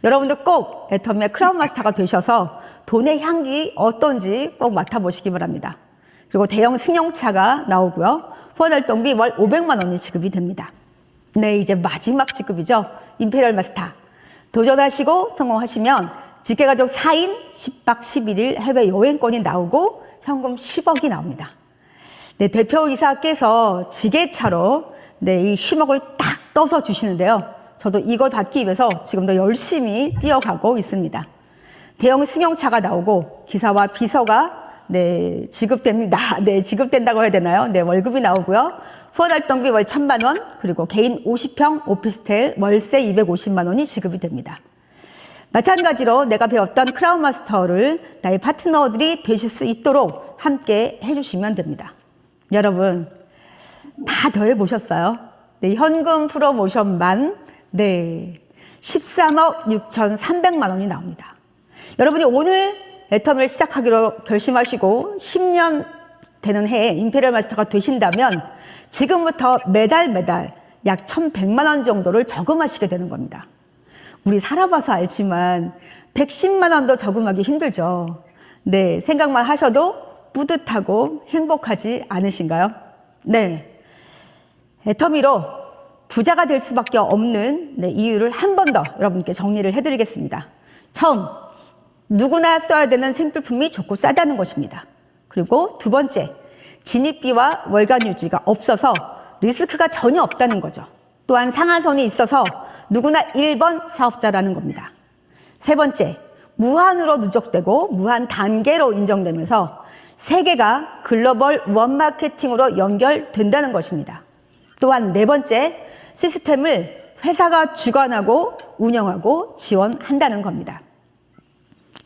여러분도 꼭 애터미의 크라운 마스터가 되셔서 돈의 향기 어떤지 꼭 맡아보시기 바랍니다. 그리고 대형 승용차가 나오고요. 후원활동비 월 500만 원이 지급이 됩니다. 네, 이제 마지막 직급이죠. 임페리얼 마스터. 도전하시고 성공하시면 직계가족 4인 10박 11일 해외 여행권이 나오고 현금 10억이 나옵니다. 네, 대표이사께서 지게차로 네, 이 10억을 딱 떠서 주시는데요. 저도 이걸 받기 위해서 지금도 열심히 뛰어가고 있습니다. 대형 승용차가 나오고 기사와 비서가 네, 지급됩니다. 네, 지급된다고 해야 되나요? 네, 월급이 나오고요. 후원활동비 월 1,000만 원, 그리고 개인 50평 오피스텔 월세 250만 원이 지급이 됩니다. 마찬가지로 내가 배웠던 크라운 마스터를 나의 파트너들이 되실 수 있도록 함께 해주시면 됩니다. 여러분, 다 더해보셨어요? 네, 현금 프로모션만 네, 13억 6,300만 원이 나옵니다. 여러분이 오늘 애터미를 시작하기로 결심하시고 10년 되는 해에 임페리얼 마스터가 되신다면 지금부터 매달 약 1,100만 원 정도를 저금하시게 되는 겁니다. 우리 살아봐서 알지만 110만 원도 저금하기 힘들죠. 네, 생각만 하셔도 뿌듯하고 행복하지 않으신가요? 네, 애터미로 부자가 될 수밖에 없는 네, 이유를 한 번 더 여러분께 정리를 해드리겠습니다. 처음, 누구나 써야 되는 생필품이 좋고 싸다는 것입니다. 그리고 두 번째, 진입비와 월간 유지가 없어서 리스크가 전혀 없다는 거죠. 또한 상한선이 있어서 누구나 1번 사업자라는 겁니다. 세 번째, 무한으로 누적되고 무한 단계로 인정되면서 세계가 글로벌 원마케팅으로 연결된다는 것입니다. 또한 네 번째, 시스템을 회사가 주관하고 운영하고 지원한다는 겁니다.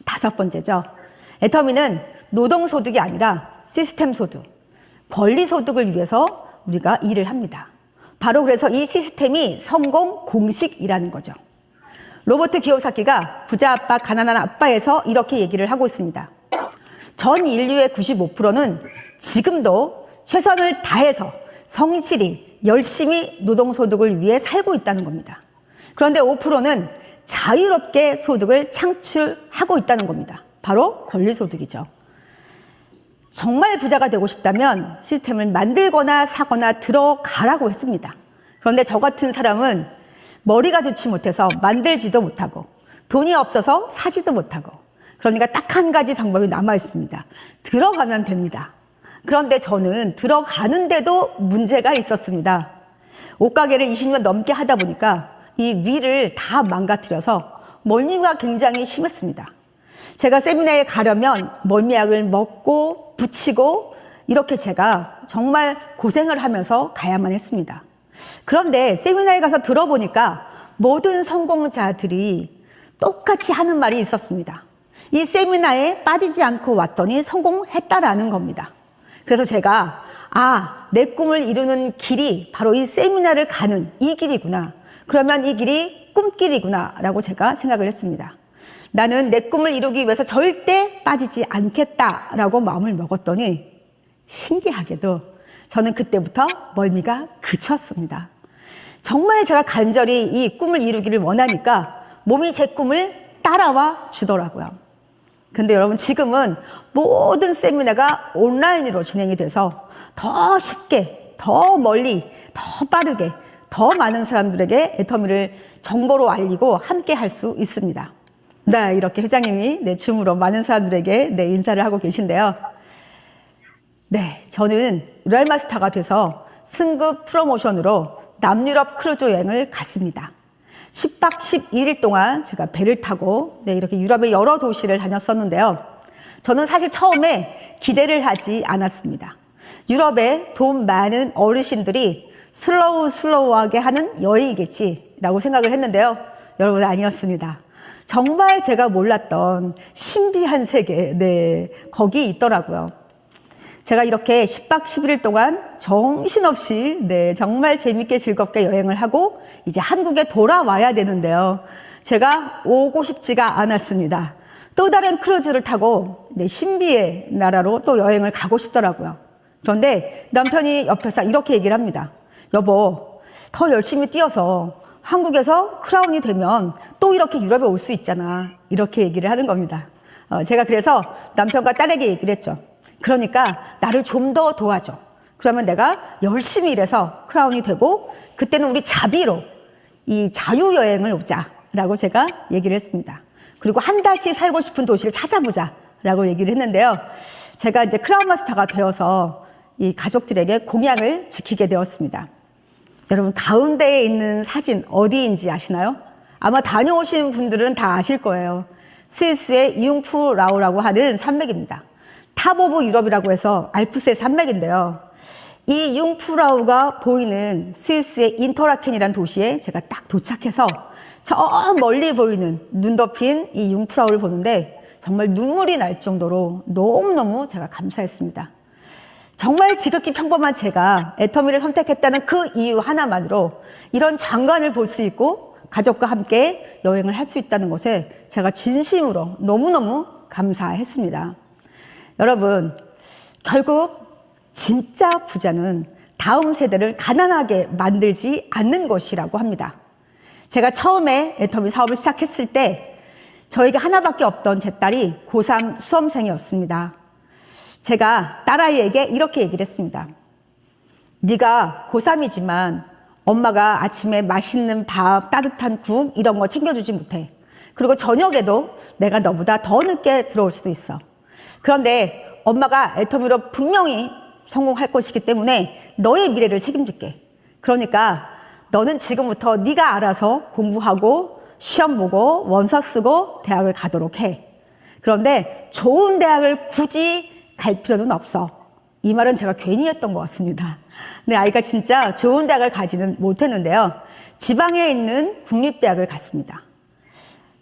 다섯 번째죠. 애터미는 노동소득이 아니라 시스템 소득, 권리 소득을 위해서 우리가 일을 합니다. 바로 그래서 이 시스템이 성공 공식이라는 거죠. 로버트 기요사키가 부자 아빠, 가난한 아빠에서 이렇게 얘기를 하고 있습니다. 전 인류의 95%는 지금도 최선을 다해서 성실히 열심히 노동소득을 위해 살고 있다는 겁니다. 그런데 5%는 자유롭게 소득을 창출하고 있다는 겁니다. 바로 권리소득이죠. 정말 부자가 되고 싶다면 시스템을 만들거나 사거나 들어가라고 했습니다. 그런데 저 같은 사람은 머리가 좋지 못해서 만들지도 못하고 돈이 없어서 사지도 못하고 그러니까 딱 한 가지 방법이 남아 있습니다. 들어가면 됩니다. 그런데 저는 들어가는데도 문제가 있었습니다. 옷가게를 20년 넘게 하다 보니까 이 위를 다 망가뜨려서 멀미가 굉장히 심했습니다. 제가 세미나에 가려면 멀미약을 먹고 붙이고 이렇게 제가 정말 고생을 하면서 가야만 했습니다. 그런데 세미나에 가서 들어보니까 모든 성공자들이 똑같이 하는 말이 있었습니다. 이 세미나에 빠지지 않고 왔더니 성공했다라는 겁니다. 그래서 제가 내 꿈을 이루는 길이 바로 이 세미나를 가는 이 길이구나. 그러면 이 길이 꿈길이구나 라고 제가 생각을 했습니다. 나는 내 꿈을 이루기 위해서 절대 빠지지 않겠다라고 마음을 먹었더니 신기하게도 저는 그때부터 멀미가 그쳤습니다. 정말 제가 간절히 이 꿈을 이루기를 원하니까 몸이 제 꿈을 따라와 주더라고요. 근데 여러분 지금은 모든 세미나가 온라인으로 진행이 돼서 더 쉽게, 더 멀리, 더 빠르게, 더 많은 사람들에게 애터미를 정보로 알리고 함께 할 수 있습니다. 네, 이렇게 회장님이 줌으로 많은 사람들에게 인사를 하고 계신데요. 네, 저는 랄마스터가 돼서 승급 프로모션으로 남유럽 크루즈 여행을 갔습니다. 10박 11일 동안 제가 배를 타고 이렇게 유럽의 여러 도시를 다녔었는데요. 저는 사실 처음에 기대를 하지 않았습니다. 유럽에 돈 많은 어르신들이 슬로우하게 하는 여행이겠지라고 생각을 했는데요. 여러분 아니었습니다. 정말 제가 몰랐던 신비한 세계, 거기 있더라고요. 제가 이렇게 10박 11일 동안 정신없이 정말 재밌게 즐겁게 여행을 하고 이제 한국에 돌아와야 되는데요. 제가 오고 싶지가 않았습니다. 또 다른 크루즈를 타고 신비의 나라로 또 여행을 가고 싶더라고요. 그런데 남편이 옆에서 이렇게 얘기를 합니다. 여보, 더 열심히 뛰어서 한국에서 크라운이 되면 또 이렇게 유럽에 올 수 있잖아. 이렇게 얘기를 하는 겁니다. 제가 그래서 남편과 딸에게 얘기를 했죠. 그러니까 나를 좀 더 도와줘. 그러면 내가 열심히 일해서 크라운이 되고 그때는 우리 자비로 이 자유여행을 오자라고 제가 얘기를 했습니다. 그리고 한 달치 살고 싶은 도시를 찾아보자라고 얘기를 했는데요. 제가 이제 크라운 마스터가 되어서 이 가족들에게 공약을 지키게 되었습니다. 여러분, 가운데에 있는 사진 어디인지 아시나요? 아마 다녀오신 분들은 다 아실 거예요. 스위스의 융프라우라고 하는 산맥입니다. 탑 오브 유럽이라고 해서 알프스의 산맥인데요. 이 융프라우가 보이는 스위스의 인터라켄이라는 도시에 제가 딱 도착해서 저 멀리 보이는 눈 덮인 이 융프라우를 보는데 정말 눈물이 날 정도로 너무너무 제가 감사했습니다. 정말 지극히 평범한 제가 애터미를 선택했다는 그 이유 하나만으로 이런 장관을 볼 수 있고 가족과 함께 여행을 할 수 있다는 것에 제가 진심으로 너무너무 감사했습니다. 여러분, 결국 진짜 부자는 다음 세대를 가난하게 만들지 않는 것이라고 합니다. 제가 처음에 애터미 사업을 시작했을 때 저에게 하나밖에 없던 제 딸이 고3 수험생이었습니다. 제가 딸아이에게 이렇게 얘기를 했습니다. 네가 고3이지만 엄마가 아침에 맛있는 밥, 따뜻한 국 이런 거 챙겨주지 못해. 그리고 저녁에도 내가 너보다 더 늦게 들어올 수도 있어. 그런데 엄마가 애터미로 분명히 성공할 것이기 때문에 너의 미래를 책임질게. 그러니까 너는 지금부터 네가 알아서 공부하고 시험 보고 원서 쓰고 대학을 가도록 해. 그런데 좋은 대학을 굳이 갈 필요는 없어. 이 말은 제가 괜히 했던 것 같습니다. 내 아이가 진짜 좋은 대학을 가지는 못했는데요. 지방에 있는 국립대학을 갔습니다.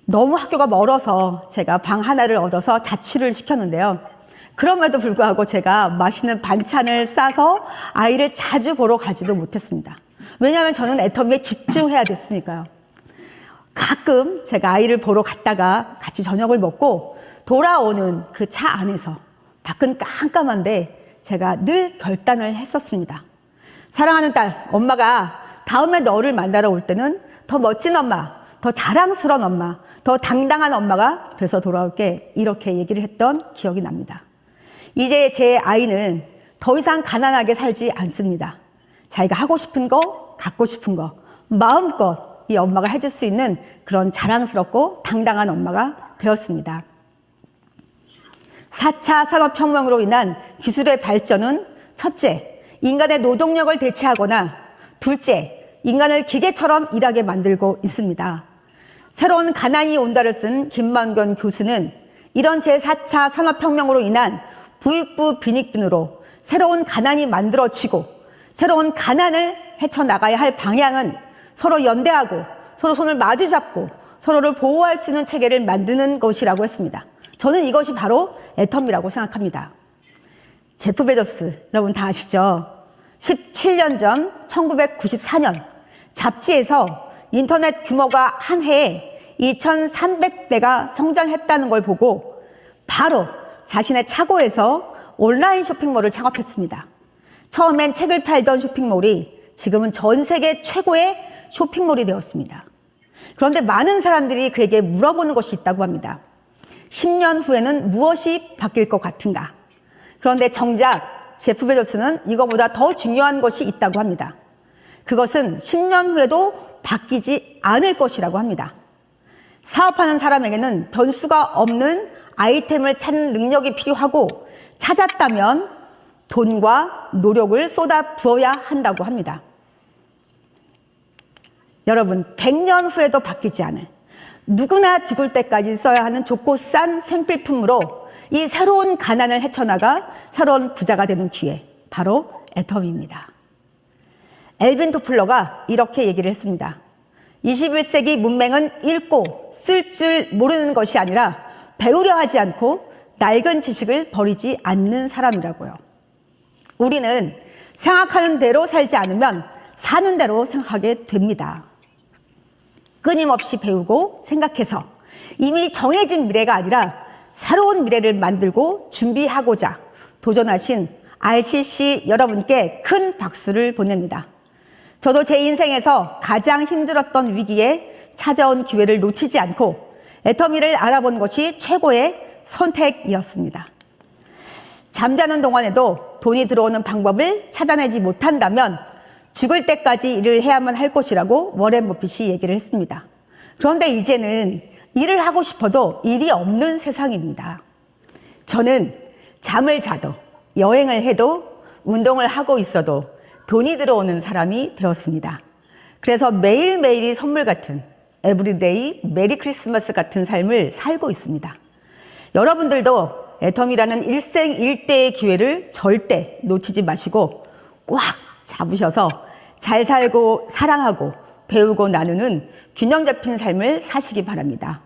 너무 학교가 멀어서 제가 방 하나를 얻어서 자취를 시켰는데요. 그럼에도 불구하고 제가 맛있는 반찬을 싸서 아이를 자주 보러 가지도 못했습니다. 왜냐하면 저는 애터미에 집중해야 됐으니까요. 가끔 제가 아이를 보러 갔다가 같이 저녁을 먹고 돌아오는 그 차 안에서 밖은 깜깜한데 제가 늘 결단을 했었습니다. 사랑하는 딸, 엄마가 다음에 너를 만나러 올 때는 더 멋진 엄마, 더 자랑스러운 엄마, 더 당당한 엄마가 돼서 돌아올게. 이렇게 얘기를 했던 기억이 납니다. 이제 제 아이는 더 이상 가난하게 살지 않습니다. 자기가 하고 싶은 거, 갖고 싶은 거 마음껏 이 엄마가 해줄 수 있는 그런 자랑스럽고 당당한 엄마가 되었습니다. 4차 산업혁명으로 인한 기술의 발전은 첫째, 인간의 노동력을 대체하거나 둘째, 인간을 기계처럼 일하게 만들고 있습니다. 새로운 가난이 온다를 쓴 김만권 교수는 이런 제4차 산업혁명으로 인한 부익부 빈익빈으로 새로운 가난이 만들어지고 새로운 가난을 헤쳐나가야 할 방향은 서로 연대하고 서로 손을 마주 잡고 서로를 보호할 수 있는 체계를 만드는 것이라고 했습니다. 저는 이것이 바로 애터미라고 생각합니다. 제프 베조스, 여러분 다 아시죠? 17년 전 1994년 잡지에서 인터넷 규모가 한 해에 2,300배가 성장했다는 걸 보고 바로 자신의 차고에서 온라인 쇼핑몰을 창업했습니다. 처음엔 책을 팔던 쇼핑몰이 지금은 전 세계 최고의 쇼핑몰이 되었습니다. 그런데 많은 사람들이 그에게 물어보는 것이 있다고 합니다. 10년 후에는 무엇이 바뀔 것 같은가? 그런데 정작 제프 베조스는 이거보다 더 중요한 것이 있다고 합니다. 그것은 10년 후에도 바뀌지 않을 것이라고 합니다. 사업하는 사람에게는 변수가 없는 아이템을 찾는 능력이 필요하고 찾았다면 돈과 노력을 쏟아 부어야 한다고 합니다. 여러분, 100년 후에도 바뀌지 않을, 누구나 죽을 때까지 써야 하는 좋고 싼 생필품으로 이 새로운 가난을 헤쳐나가 새로운 부자가 되는 기회, 바로 애터미입니다. 엘빈 토플러가 이렇게 얘기를 했습니다. 21세기 문맹은 읽고 쓸 줄 모르는 것이 아니라 배우려 하지 않고 낡은 지식을 버리지 않는 사람이라고요. 우리는 생각하는 대로 살지 않으면 사는 대로 생각하게 됩니다. 끊임없이 배우고 생각해서 이미 정해진 미래가 아니라 새로운 미래를 만들고 준비하고자 도전하신 RCC 여러분께 큰 박수를 보냅니다. 저도 제 인생에서 가장 힘들었던 위기에 찾아온 기회를 놓치지 않고 애터미를 알아본 것이 최고의 선택이었습니다. 잠자는 동안에도 돈이 들어오는 방법을 찾아내지 못한다면 죽을 때까지 일을 해야만 할 것이라고 워렌 버핏이 얘기를 했습니다. 그런데 이제는 일을 하고 싶어도 일이 없는 세상입니다. 저는 잠을 자도, 여행을 해도, 운동을 하고 있어도 돈이 들어오는 사람이 되었습니다. 그래서 매일매일이 선물 같은 에브리데이 메리 크리스마스 같은 삶을 살고 있습니다. 여러분들도 애텀이라는 일생일대의 기회를 절대 놓치지 마시고 꽉 잡으셔서 잘 살고 사랑하고 배우고 나누는 균형 잡힌 삶을 사시기 바랍니다.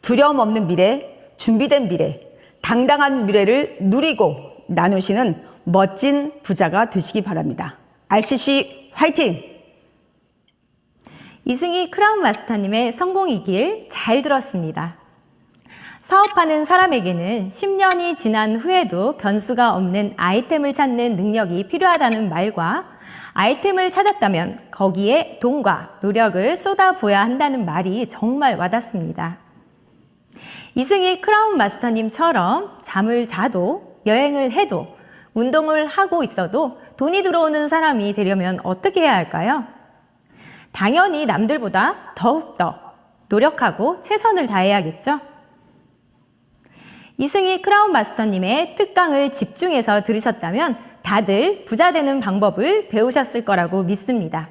두려움 없는 미래, 준비된 미래, 당당한 미래를 누리고 나누시는 멋진 부자가 되시기 바랍니다. RCC 화이팅! 이승희 크라운 마스터님의 성공의 길 잘 들었습니다. 사업하는 사람에게는 10년이 지난 후에도 변수가 없는 아이템을 찾는 능력이 필요하다는 말과 아이템을 찾았다면 거기에 돈과 노력을 쏟아부어야 한다는 말이 정말 와닿습니다. 이승희 크라운 마스터님처럼 잠을 자도 여행을 해도 운동을 하고 있어도 돈이 들어오는 사람이 되려면 어떻게 해야 할까요? 당연히 남들보다 더욱더 노력하고 최선을 다해야겠죠? 이승희 크라운 마스터님의 특강을 집중해서 들으셨다면 다들 부자 되는 방법을 배우셨을 거라고 믿습니다.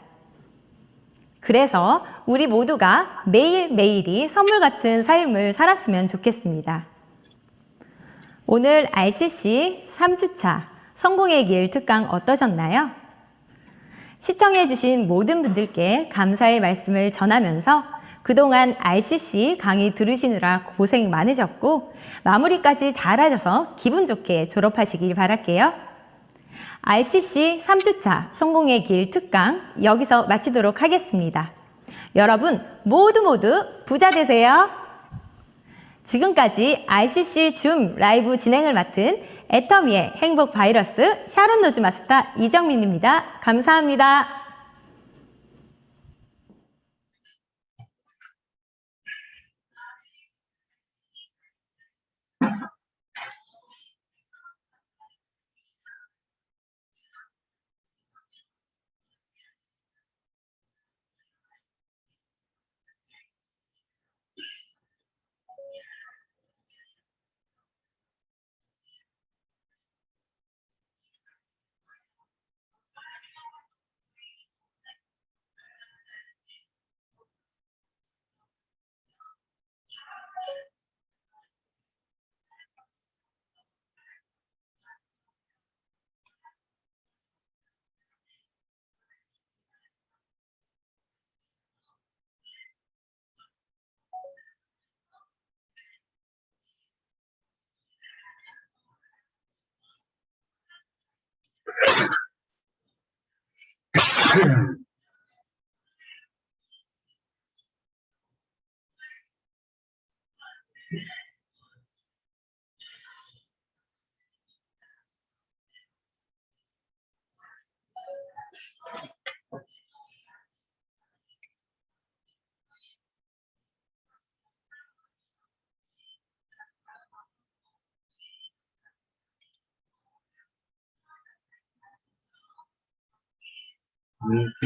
그래서 우리 모두가 매일매일이 선물 같은 삶을 살았으면 좋겠습니다. 오늘 RCC 3주차 성공의 길 특강 어떠셨나요? 시청해주신 모든 분들께 감사의 말씀을 전하면서 그동안 RCC 강의 들으시느라 고생 많으셨고 마무리까지 잘하셔서 기분 좋게 졸업하시길 바랄게요. RCC 3주차 성공의 길 특강 여기서 마치도록 하겠습니다. 여러분 모두 부자 되세요. 지금까지 RCC 줌 라이브 진행을 맡은 애터미의 행복 바이러스 샤론 노즈 마스터 이정민입니다. 감사합니다.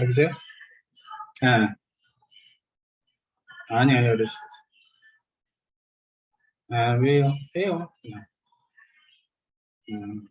여보세요? 아, 아니요, 어르신. 아, 왜요? 빼요. 그냥. 음,